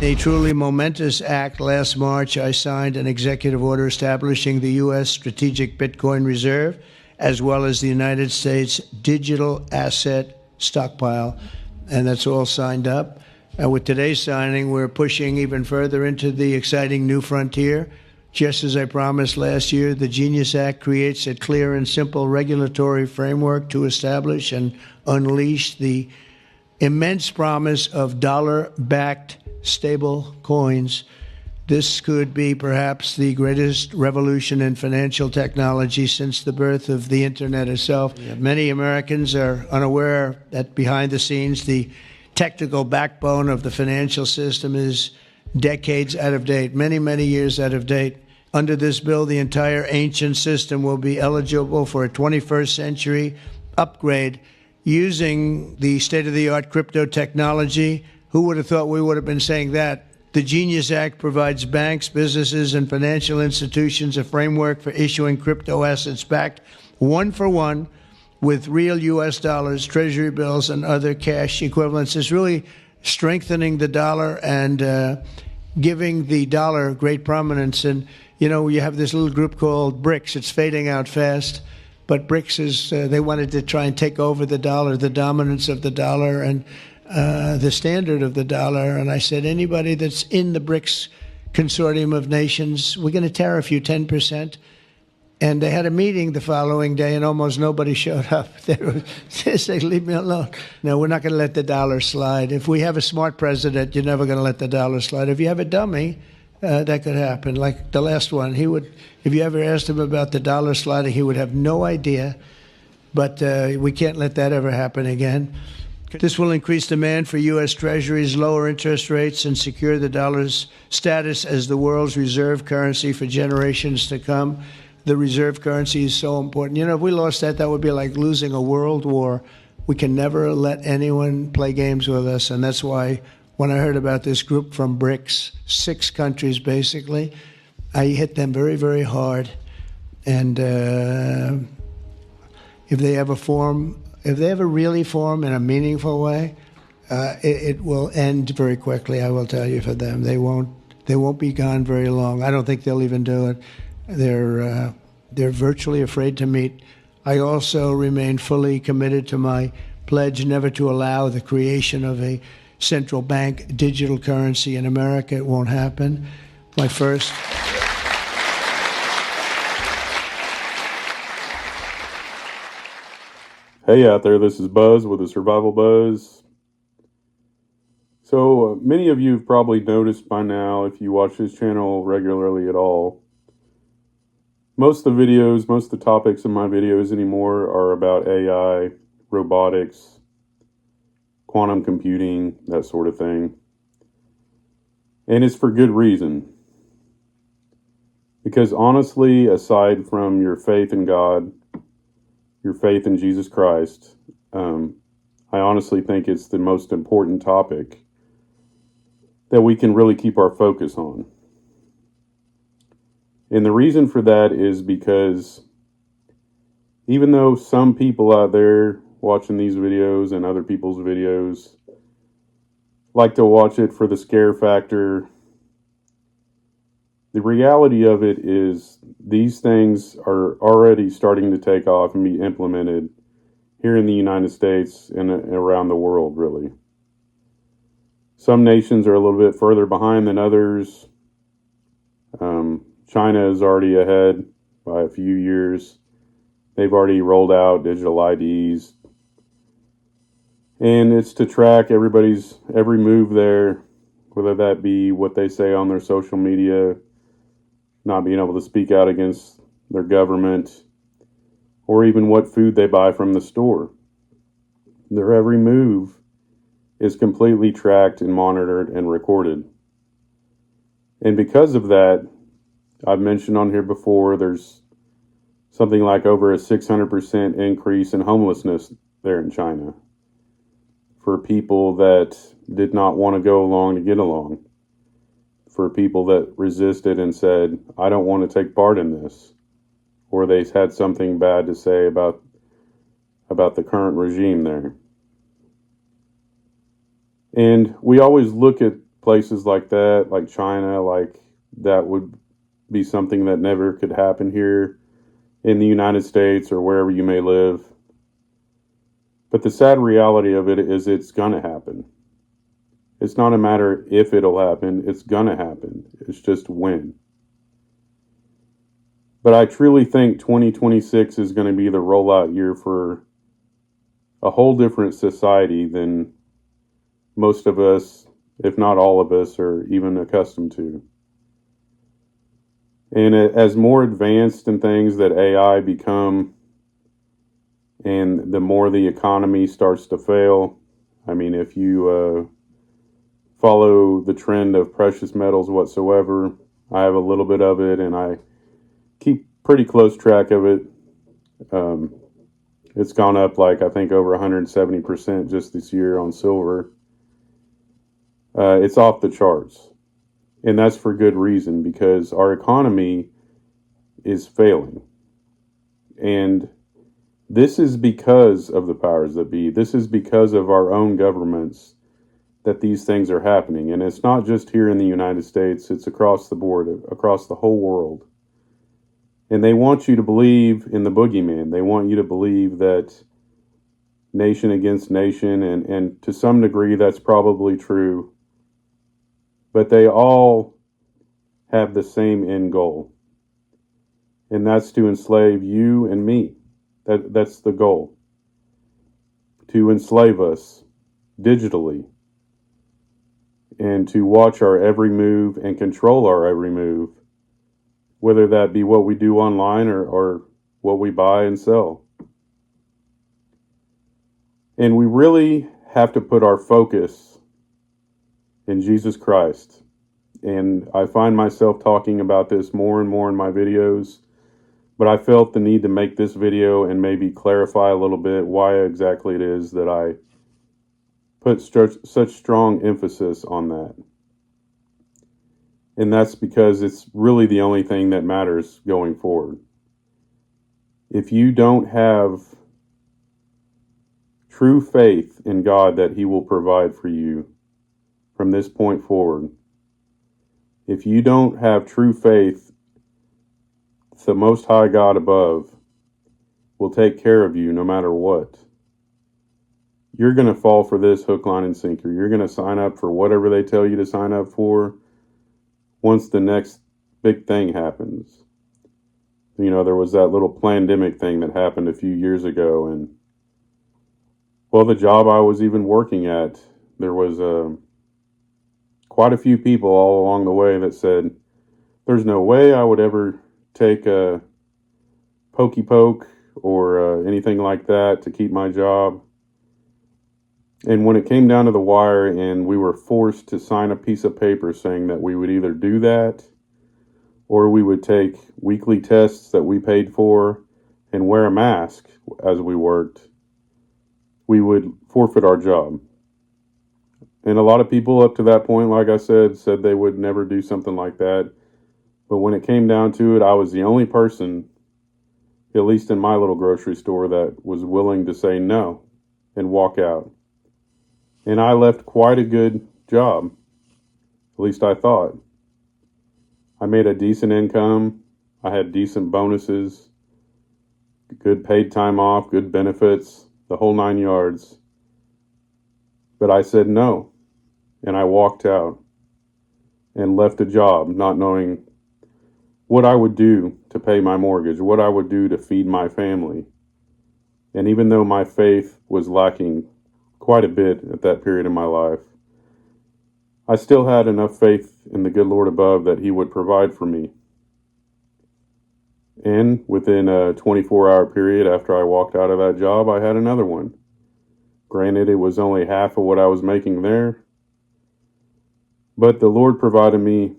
A truly momentous act. Last March, I signed an executive order establishing the U.S. Strategic Bitcoin Reserve, as well as the United States Digital Asset Stockpile, and that's all signed up. And with today's signing, we're pushing even further into the exciting new frontier. Just as I promised last year, the Genius Act creates a clear and simple regulatory framework to establish and unleash the immense promise of dollar-backed stable coins. This could be perhaps the greatest revolution in financial technology since the birth of the internet itself. Many Americans are unaware that behind the scenes, the technical backbone of the financial system is decades out of date, many, many years out of date. Under this bill, the entire ancient system will be eligible for a 21st century upgrade using the state-of-the-art crypto technology. Who would have thought we would have been saying that? The Genius Act provides banks, businesses, and financial institutions a framework for issuing crypto assets backed one for one with real U.S. dollars, treasury bills, and other cash equivalents. It's really strengthening the dollar and giving the dollar great prominence. And, you know, you have this little group called BRICS. It's fading out fast. But BRICS is, they wanted to try and take over the dollar, the dominance of the dollar, and the standard of the dollar. And I said, anybody that's in the BRICS consortium of nations, we're going to tariff you 10%. And they had a meeting the following day, and almost nobody showed up. They said, leave me alone. No, we're not going to let the dollar slide. If we have a smart president, you're never going to let the dollar slide. If you have a dummy, that could happen. Like the last one, he would, if you ever asked him about the dollar sliding, he would have no idea. But we can't let that ever happen again. This will increase demand for U.S. treasuries, lower interest rates, and secure the dollar's status as the world's reserve currency for generations to come. The reserve currency is so important. You know, if we lost that, that would be like losing a world war. We can never let anyone play games with us. And that's why when I heard about this group from BRICS, 6 countries basically, I hit them very, very hard. And if they ever really form in a meaningful way, it will end very quickly, I will tell you, for them. They won't be gone very long. I don't think they'll even do it. They're virtually afraid to meet. I also remain fully committed to my pledge never to allow the creation of a central bank digital currency in America. It won't happen. My first. Hey out there, this is Buzz with TheSurvivalBuzz. So many of you have probably noticed by now, if you watch this channel regularly at all, most of the topics in my videos anymore are about AI, robotics, quantum computing, that sort of thing. And it's for good reason. Because honestly, aside from your faith in God, your faith in Jesus Christ, I honestly think it's the most important topic that we can really keep our focus on. And the reason for that is because even though some people out there watching these videos and other people's videos like to watch it for the scare factor, the reality of it is these things are already starting to take off and be implemented here in the United States and around the world, really. Some nations are a little bit further behind than others. China is already ahead by a few years. They've already rolled out digital IDs. And it's to track everybody's every move there, whether that be what they say on their social media, not being able to speak out against their government, or even what food they buy from the store. Their every move is completely tracked and monitored and recorded. And because of that, I've mentioned on here before, there's something like over a 600% increase in homelessness there in China for people that did not want to go along to get along, for people that resisted and said, I don't want to take part in this, or they had something bad to say about the current regime there. And we always look at places like that, like China, like that would be something that never could happen here in the United States or wherever you may live. But the sad reality of it is it's going to happen. It's not a matter if it'll happen, it's going to happen. It's just when. But I truly think 2026 is going to be the rollout year for a whole different society than most of us, if not all of us, are even accustomed to. And as more advanced in things that AI become, and the more the economy starts to fail, I mean, if you follow the trend of precious metals whatsoever, I have a little bit of it, and I keep pretty close track of it. It's gone up like I think over 170% just this year on silver. It's off the charts. And that's for good reason, because our economy is failing. And this is because of the powers that be. This is because of our own governments that these things are happening. And it's not just here in the United States, it's across the board, across the whole world. And they want you to believe in the boogeyman. They want you to believe that nation against nation, and to some degree that's probably true. But they all have the same end goal. And that's to enslave you and me. That's the goal. To enslave us digitally. And to watch our every move and control our every move. Whether that be what we do online or what we buy and sell. And we really have to put our focus in Jesus Christ. And I find myself talking about this more and more in my videos, but I felt the need to make this video and maybe clarify a little bit why exactly it is that I put such strong emphasis on that. And that's because it's really the only thing that matters going forward. If you don't have true faith in God that He will provide for you from this point forward, if you don't have true faith, the Most High God above will take care of you no matter what. You're going to fall for this hook, line, and sinker. You're going to sign up for whatever they tell you to sign up for once the next big thing happens. You know, there was that little pandemic thing that happened a few years ago, and well, the job I was even working at, there was quite a few people all along the way that said, there's no way I would ever take a pokey poke or anything like that to keep my job. And when it came down to the wire and we were forced to sign a piece of paper saying that we would either do that or we would take weekly tests that we paid for and wear a mask as we worked, we would forfeit our job. And a lot of people up to that point, like I said they would never do something like that. But when it came down to it, I was the only person, at least in my little grocery store, that was willing to say no and walk out. And I left quite a good job. At least I thought. I made a decent income. I had decent bonuses, good paid time off, good benefits, the whole 9 yards. But I said no. And I walked out and left a job not knowing what I would do to pay my mortgage, what I would do to feed my family. And even though my faith was lacking quite a bit at that period in my life, I still had enough faith in the good Lord above that He would provide for me. And within a 24-hour period after I walked out of that job, I had another one. Granted, it was only half of what I was making there, but the Lord provided me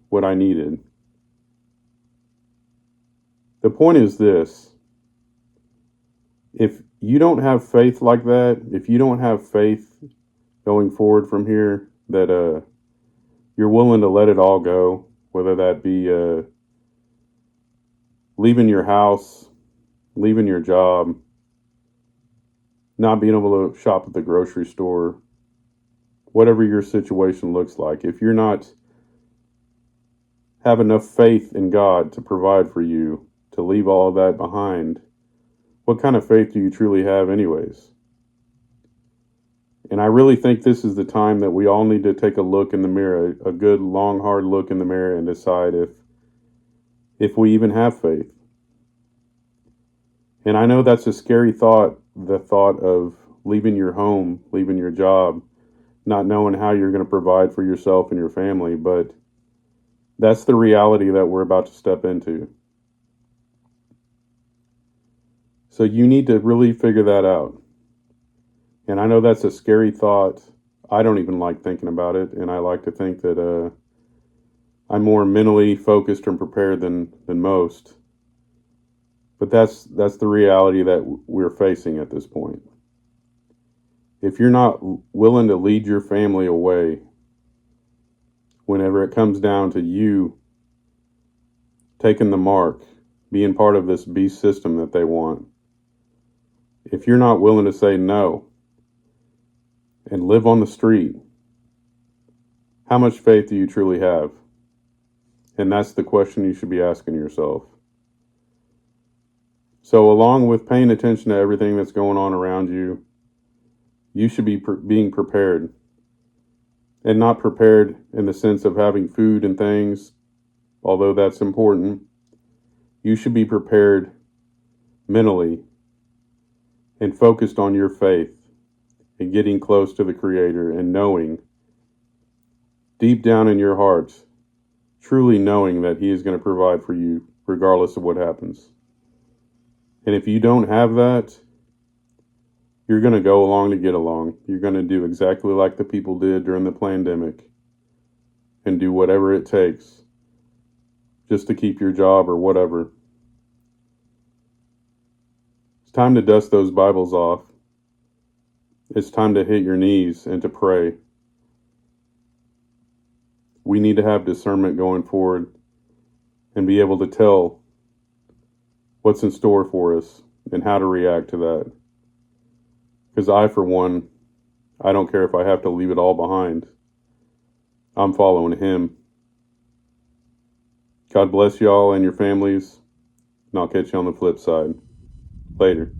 what I needed. The point is this: if you don't have faith like that, if you don't have faith going forward from here, that you're willing to let it all go, whether that be leaving your house, leaving your job, not being able to shop at the grocery store, whatever your situation looks like. If you're not have enough faith in God to provide for you, to leave all of that behind, what kind of faith do you truly have anyways? And I really think this is the time that we all need to take a look in the mirror, a good, long, hard look in the mirror, and decide if we even have faith. And I know that's a scary thought, the thought of leaving your home, leaving your job, not knowing how you're going to provide for yourself and your family, but that's the reality that we're about to step into. So you need to really figure that out. And I know that's a scary thought. I don't even like thinking about it, and I like to think that I'm more mentally focused and prepared than most. But that's the reality that we're facing at this point. If you're not willing to lead your family away, whenever it comes down to you taking the mark, being part of this beast system that they want, if you're not willing to say no and live on the street, how much faith do you truly have? And that's the question you should be asking yourself. So along with paying attention to everything that's going on around you, you should be being prepared. And not prepared in the sense of having food and things, although that's important. You should be prepared mentally and focused on your faith and getting close to the Creator and knowing deep down in your hearts, truly knowing that He is going to provide for you regardless of what happens. And if you don't have that, you're going to go along to get along. You're going to do exactly like the people did during the pandemic and do whatever it takes just to keep your job or whatever. It's time to dust those Bibles off. It's time to hit your knees and to pray. We need to have discernment going forward and be able to tell what's in store for us and how to react to that. Because I, for one, I don't care if I have to leave it all behind. I'm following Him. God bless y'all and your families, and I'll catch you on the flip side. Later.